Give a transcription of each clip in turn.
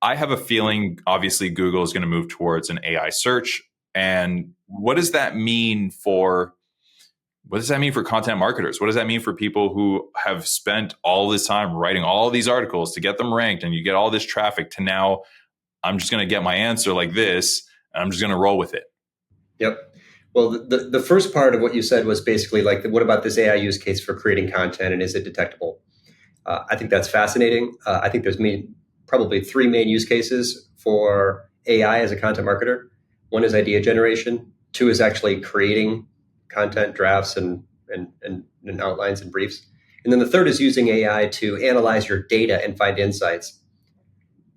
I have a feeling, obviously, Google is going to move towards an AI search. And what does that mean for content marketers? What does that mean for people who have spent all this time writing all these articles to get them ranked, and you get all this traffic to now I'm just going to get my answer like this and I'm just going to roll with it? Yep. Well, the first part of what you said was basically like, what about this AI use case for creating content, and is it detectable? I think that's fascinating. I think there's probably three main use cases for AI as a content marketer. One is idea generation. Two is actually creating content drafts and outlines and briefs. And then the third is using AI to analyze your data and find insights.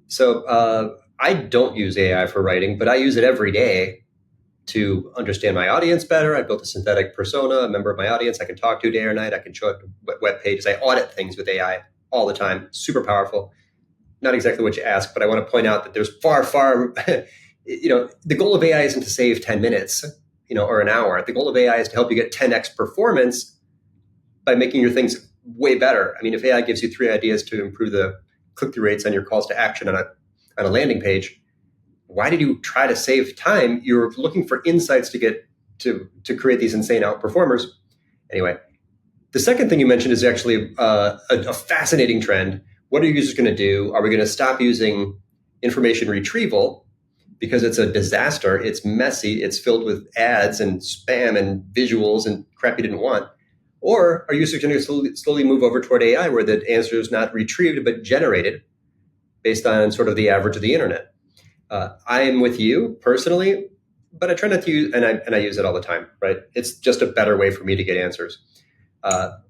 So I don't use AI for writing, but I use it every day to understand my audience better. I built a synthetic persona, a member of my audience I can talk to day or night. I can show up web pages. I audit things with AI all the time. Super powerful. Not exactly what you asked, but I want to point out that there's far, the goal of AI isn't to save 10 minutes, or an hour. The goal of AI is to help you get 10x performance by making your things way better. I mean, if AI gives you 3 ideas to improve the click-through rates on your calls to action on a landing page, why did you try to save time? You're looking for insights to get to create these insane outperformers. Anyway, the second thing you mentioned is actually a fascinating trend. What are users going to do? Are we going to stop using information retrieval because it's a disaster? It's messy. It's filled with ads and spam and visuals and crap you didn't want. Or are users going to slowly move over toward AI, where the answer is not retrieved but generated based on sort of the average of the internet? I am with you personally, but I try not to use, and I use it all the time, right? It's just a better way for me to get answers. But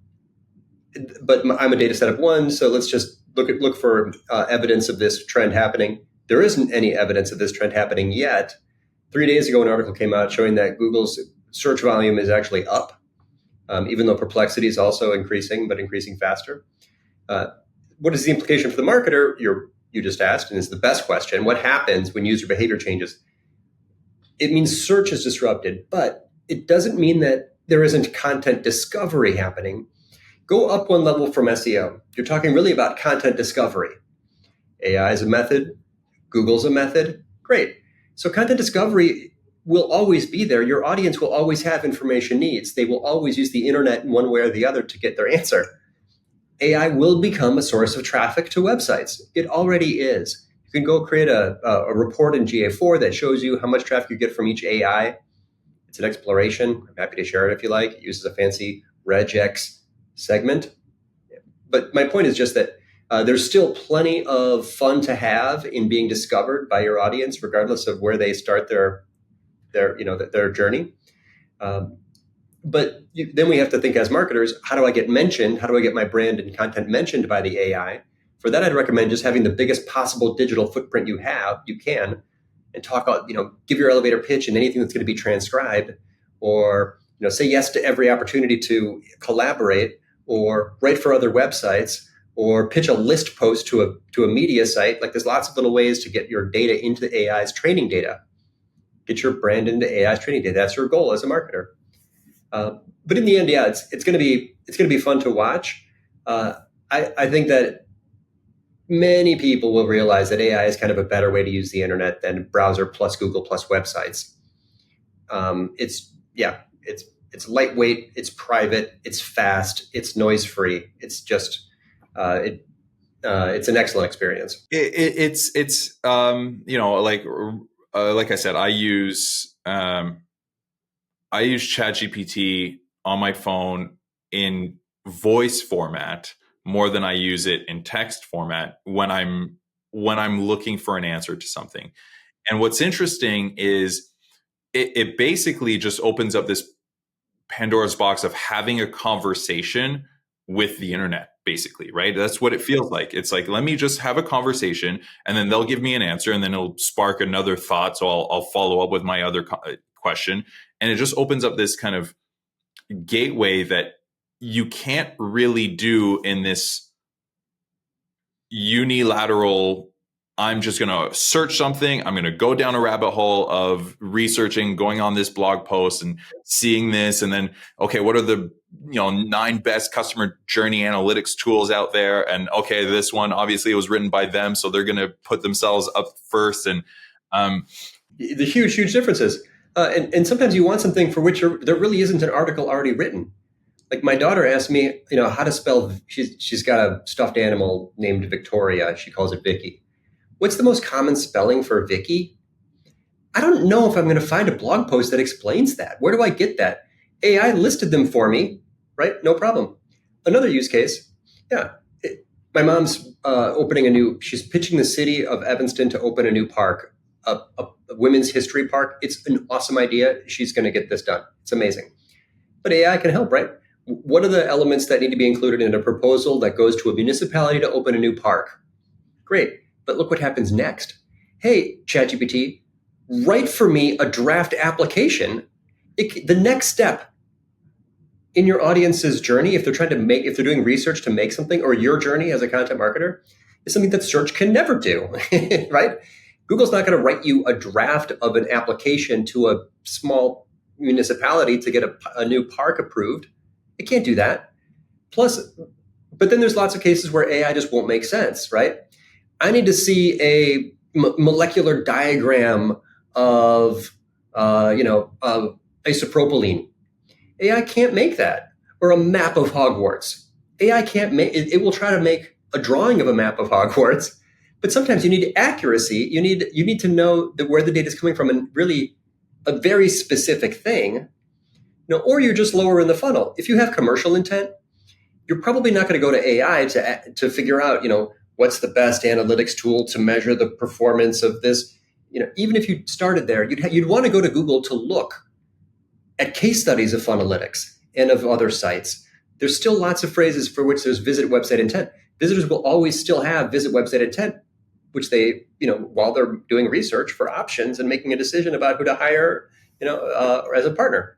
I'm a data set of one, so let's just look for evidence of this trend happening. There isn't any evidence of this trend happening yet. 3 days ago, an article came out showing that Google's search volume is actually up, even though perplexity is also increasing, but increasing faster. What is the implication for the marketer? You just asked, and it's the best question. What happens when user behavior changes? It means search is disrupted, but it doesn't mean that there isn't content discovery happening. Go up one level from SEO. You're talking really about content discovery. AI is a method. Google's a method. Great. So content discovery will always be there. Your audience will always have information needs. They will always use the internet in one way or the other to get their answer. AI will become a source of traffic to websites. It already is. You can go create a report in GA4 that shows you how much traffic you get from each AI. It's an exploration. I'm happy to share it if you like. It uses a fancy regex segment. But my point is just that there's still plenty of fun to have in being discovered by your audience, regardless of where they start their journey. But then we have to think as marketers, how do I get mentioned? How do I get my brand and content mentioned by the AI? For that, I'd recommend just having the biggest possible digital footprint you can, and talk about, give your elevator pitch and anything that's going to be transcribed, or, say yes to every opportunity to collaborate or write for other websites or pitch a list post to a media site. Like, there's lots of little ways to get your data into AI's training data. Get your brand into AI's training data. That's your goal as a marketer. But in the end, yeah, it's going to be fun to watch. I think that many people will realize that AI is kind of a better way to use the internet than browser plus Google plus websites. It's lightweight, it's private, it's fast, it's noise free. It's just it's an excellent experience. Like I said, I use ChatGPT on my phone in voice format more than I use it in text format when I'm looking for an answer to something. And what's interesting is it basically just opens up this Pandora's box of having a conversation with the internet, basically, right? That's what it feels like. It's like, let me just have a conversation, and then they'll give me an answer, and then it'll spark another thought. So I'll follow up with my other question. And it just opens up this kind of gateway that you can't really do in this unilateral I'm just going to search something. I'm going to go down a rabbit hole of researching, going on this blog post and seeing this. And then, okay, what are the 9 best customer journey analytics tools out there? And okay, this one obviously was written by them, so they're going to put themselves up first. And the huge differences. And sometimes you want something for which there really isn't an article already written. Like my daughter asked me, how to spell. She's got a stuffed animal named Victoria. She calls it Vicky. What's the most common spelling for Vicky? I don't know if I'm going to find a blog post that explains that. Where do I get that? AI listed them for me, right? No problem. Another use case, yeah. My mom's she's pitching the city of Evanston to open a new park, a women's history park. It's an awesome idea. She's going to get this done. It's amazing. But AI can help, right? What are the elements that need to be included in a proposal that goes to a municipality to open a new park? Great. But look what happens next. Hey, ChatGPT, write for me a draft application. The next step in your audience's journey, if they're doing research to make something, or your journey as a content marketer, is something that search can never do, right? Google's not going to write you a draft of an application to a small municipality to get a new park approved. It can't do that. But then there's lots of cases where AI just won't make sense, right? I need to see a molecular diagram of isopropylene. AI can't make that. Or a map of Hogwarts. AI can't make it. It will try to make a drawing of a map of Hogwarts, but sometimes you need accuracy. You need to know where the data is coming from, and really a very specific thing. Or you're just lower in the funnel. If you have commercial intent, you're probably not going to go to AI to figure out, what's the best analytics tool to measure the performance of this. Even if you started there, you'd want to go to Google to look at case studies of Funnelytics and of other sites. There's still lots of phrases for which there's visit website intent. Visitors will always still have visit website intent, which they, while they're doing research for options and making a decision about who to hire, as a partner.